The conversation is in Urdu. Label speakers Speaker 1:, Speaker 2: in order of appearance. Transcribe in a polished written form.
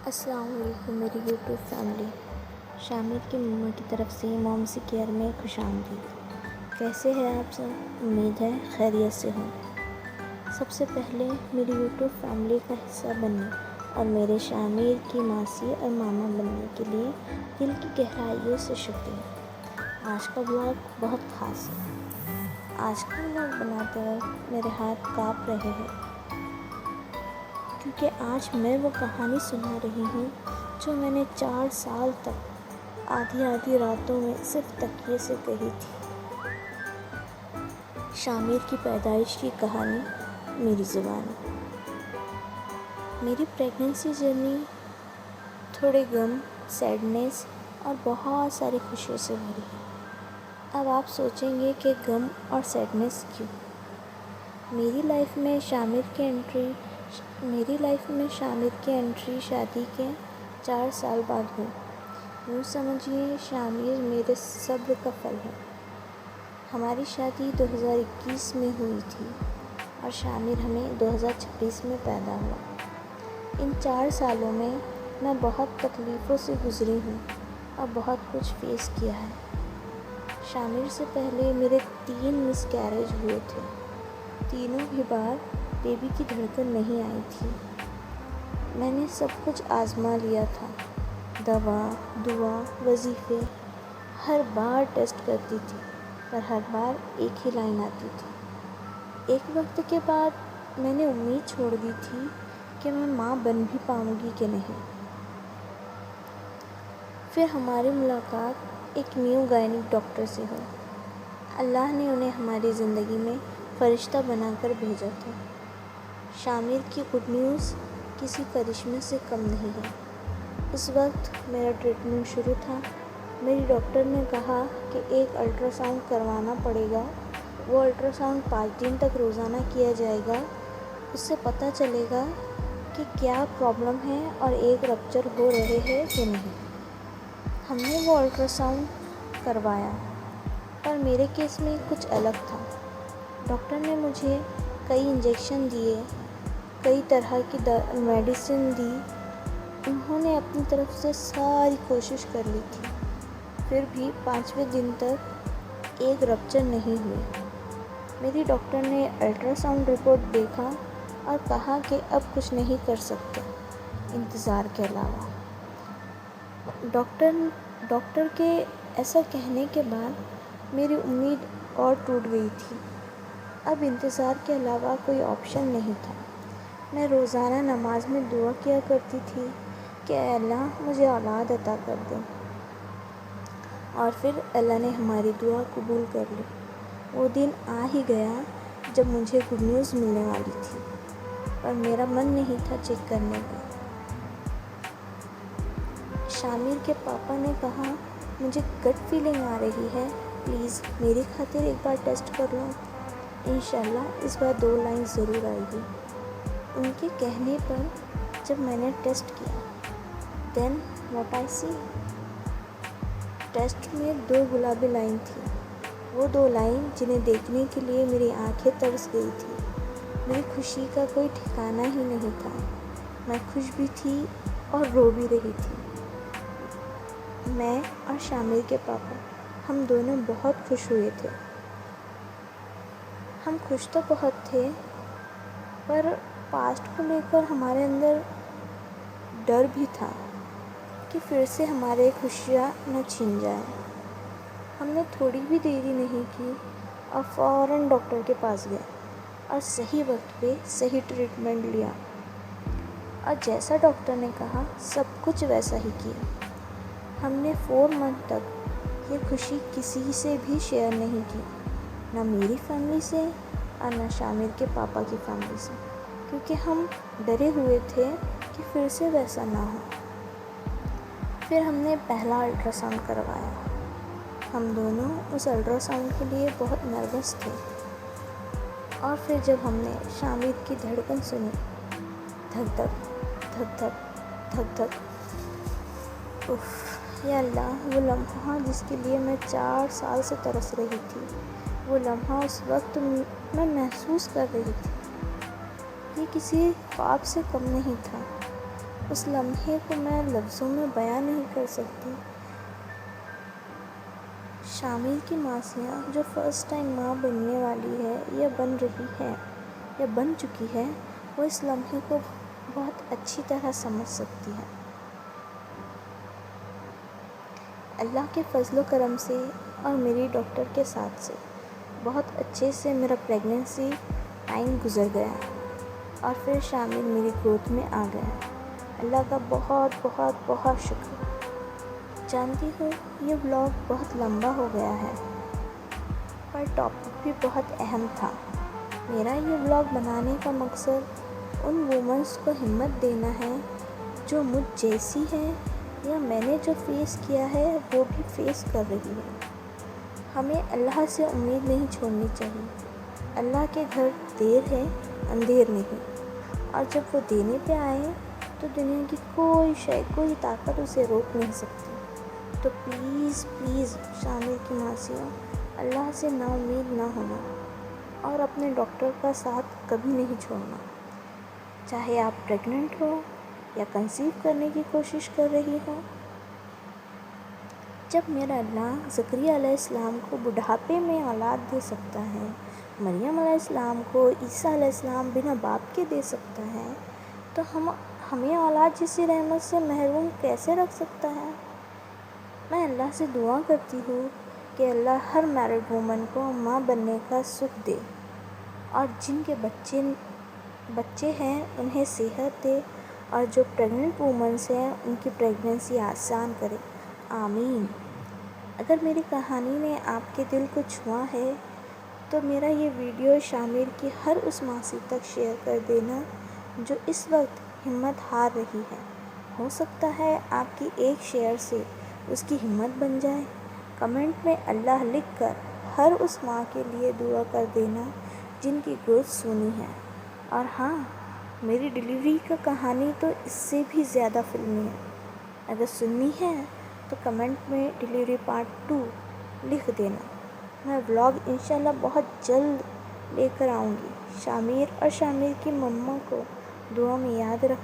Speaker 1: السلام علیکم میری یوٹیوب فیملی. شامر کی مما کی طرف سے مومسی کیئر میں خوش آمدید. کیسے ہیں آپ سب؟ امید ہے خیریت سے ہوں. سب سے پہلے میری یوٹیوب فیملی کا حصہ بننے اور میرے شامر کی ماسی اور ماما بننے کے لیے دل کی گہرائیوں سے شکریہ. آج کا بلاگ بہت خاص ہے. آج کا بلاگ بناتے وقت میرے ہاتھ کانپ رہے ہیں کیونکہ آج میں وہ کہانی سنا رہی ہوں جو میں نے 4 سال تک آدھی راتوں میں صرف تکیے سے کہی تھی. شامر کی پیدائش کی کہانی میری زبانی. میری پریگننسی جرنی تھوڑے غم، سیڈنس اور بہت ساری خوشیوں سے بھری ہے. اب آپ سوچیں گے کہ غم اور سیڈنس کیوں؟ میری لائف میں شامر کی انٹری شادی کے 4 سال بعد ہوئی. یوں سمجھیے شامر میرے صبر کا پھل ہے. ہماری شادی 2021 میں ہوئی تھی اور شامر ہمیں 2026 میں پیدا ہوا. ان 4 سالوں میں بہت تکلیفوں سے گزری ہوں اور بہت کچھ فیس کیا ہے. شامر سے پہلے میرے 3 مس کیریج ہوئے تھے. تینوں بھی بار بیبی کی دھڑکن نہیں آئی تھی. میں نے سب کچھ آزما لیا تھا، دوا، دعا، وظیفے. ہر بار ٹیسٹ کرتی تھی پر ہر بار ایک ہی لائن آتی تھی. ایک وقت کے بعد میں نے امید چھوڑ دی تھی کہ میں ماں بن بھی پاؤں گی کہ نہیں. پھر ہماری ملاقات ایک نیو گائنک ڈاکٹر سے ہوئی. اللہ نے انہیں ہماری زندگی میں فرشتہ بنا کر بھیجا تھا. شامر کی گڈ نیوز کسی کرشمے سے کم نہیں ہے. اس وقت میرا ٹریٹمنٹ شروع تھا. میری ڈاکٹر نے کہا کہ ایک الٹرا ساؤنڈ کروانا پڑے گا. وہ الٹرا ساؤنڈ 5 دن تک روزانہ کیا جائے گا. اس سے پتہ چلے گا کہ کیا پرابلم ہے اور ایگ رپچر ہو رہے ہیں کہ نہیں. ہم نے وہ الٹرا ساؤنڈ کروایا پر میرے کیس میں کچھ الگ تھا. ڈاکٹر نے مجھے کئی انجیکشن دیے، کئی طرح کی میڈیسن دی. انہوں نے اپنی طرف سے ساری کوشش کر لی تھی. پھر بھی 5ویں دن تک ایگ رپچر نہیں ہوئی. میری ڈاکٹر نے الٹرا ساؤنڈ رپورٹ دیکھا اور کہا کہ اب کچھ نہیں کر سکتے انتظار کے علاوہ. ڈاکٹر کے ایسا کہنے کے بعد میری امید اور ٹوٹ گئی تھی. اب انتظار کے علاوہ کوئی آپشن نہیں تھا. میں روزانہ نماز میں دعا کیا کرتی تھی کہ اے اللہ مجھے اولاد عطا کر دے. اور پھر اللہ نے ہماری دعا قبول کر لی. وہ دن آ ہی گیا جب مجھے گڈ نیوز ملنے والی تھی پر میرا من نہیں تھا چیک کرنے کا. شامر کے پاپا نے کہا مجھے گٹ فیلنگ آ رہی ہے، پلیز میری خاطر ایک بار ٹیسٹ کر لو. انشاءاللہ اس بار 2 لائن ضرور آئے گی. ان کے کہنے پر جب میں نے ٹیسٹ کیا دین واٹ آئی سی، ٹیسٹ میں 2 گلابی لائن تھی. وہ 2 لائن جنہیں دیکھنے کے لیے میری آنکھیں ترس گئی تھی. میری خوشی کا کوئی ٹھکانہ ہی نہیں تھا. میں خوش بھی تھی اور رو بھی رہی تھی. میں اور شامر کے پاپا ہم دونوں بہت خوش ہوئے تھے. ہم خوش تو بہت تھے پر پاسٹ کو لے کر ہمارے اندر ڈر بھی تھا کہ پھر سے ہمارے خوشیاں نہ چھن جائیں. ہم نے تھوڑی بھی دیری نہیں کی اور فوراً ڈاکٹر کے پاس گئے اور صحیح وقت پہ صحیح ٹریٹمنٹ لیا. اور جیسا ڈاکٹر نے کہا سب کچھ ویسا ہی کیا. ہم نے 4 منتھ تک یہ خوشی کسی سے بھی شیئر نہیں کی، نہ میری فیملی سے اور نہ شامر کے پاپا کی فیملی سے، کیونکہ ہم ڈرے ہوئے تھے کہ پھر سے ویسا نہ ہو. پھر ہم نے پہلا الٹرا ساؤنڈ کروایا. ہم دونوں اس الٹرا ساؤنڈ کے لیے بہت نروس تھے. اور پھر جب ہم نے شامر کی دھڑکن سنی، دھک دھک دھک دھک دھک دھک، یا اللہ وہ لمحہ جس کے لیے میں 4 سال سے ترس رہی تھی، وہ لمحہ اس وقت میں محسوس کر رہی تھی. یہ کسی خواب سے کم نہیں تھا. اس لمحے کو میں لفظوں میں بیان نہیں کر سکتی۔ شامل کی ماسیاں جو فرسٹ ٹائم ماں بننے والی ہے یا بن رہی ہے یا بن چکی ہے، وہ اس لمحے کو بہت اچھی طرح سمجھ سکتی ہے۔ اللہ کے فضل و کرم سے اور میری ڈاکٹر کے ساتھ سے بہت اچھے سے میرا پریگننسی ٹائم گزر گیا اور پھر شامل میری گود میں آ گیا۔ اللہ کا بہت بہت بہت شکر۔ جانتی ہوں یہ ولاگ بہت لمبا ہو گیا ہے، پر ٹاپک بھی بہت اہم تھا۔ میرا یہ ولاگ بنانے کا مقصد ان وومنس کو ہمت دینا ہے جو مجھ جیسی ہے یا میں نے جو فیس کیا ہے وہ بھی فیس کر رہی ہے۔ ہمیں اللہ سے امید نہیں چھوڑنی چاہیے۔ اللہ کے گھر دیر ہے اندھیر نہیں، اور جب وہ دینے پہ آئے تو دنیا کی کوئی شے کوئی طاقت اسے روک نہیں سکتی۔ تو پلیز پلیز شامل کی ماسیوں، اللہ سے نا امید نہ ہونا اور اپنے ڈاکٹر کا ساتھ کبھی نہیں چھوڑنا، چاہے آپ پریگننٹ ہو یا کنسیو کرنے کی کوشش کر رہی ہو۔ جب میرا اللہ زکریا علیہ السلام کو بڑھاپے میں اولاد دے سکتا ہے، مریم علیہ السلام کو عیسیٰ علیہ السلام بنا باپ کے دے سکتا ہے، تو ہمیں اولاد جیسی رحمت سے محروم کیسے رکھ سکتا ہے؟ میں اللہ سے دعا کرتی ہوں کہ اللہ ہر میرڈ وومن کو ماں بننے کا سکھ دے، اور جن کے بچے ہیں انہیں صحت دے، اور جو پریگننٹ وومنس ہیں ان کی پریگننسی آسان کرے۔ آمین۔ اگر میری کہانی نے آپ کے دل کو چھوا ہے تو میرا یہ ویڈیو شامل کی ہر اس ماسی تک شیئر کر دینا جو اس وقت ہمت ہار رہی ہے۔ ہو سکتا ہے آپ کی ایک شیئر سے اس کی ہمت بن جائے۔ کمنٹ میں اللہ لکھ کر ہر اس ماں کے لیے دعا کر دینا جن کی گود سونی ہے۔ اور ہاں، میری ڈیلیوری کا کہانی تو اس سے بھی زیادہ فلمی ہے۔ اگر سننی ہے تو کمنٹ میں ڈیلیوری پارٹ 2 لکھ دینا۔ میں ولاگ انشاءاللہ بہت جلد لے کر آؤں گی۔ شامیر اور شامیر کی مما کو دعا میں یاد رکھنا۔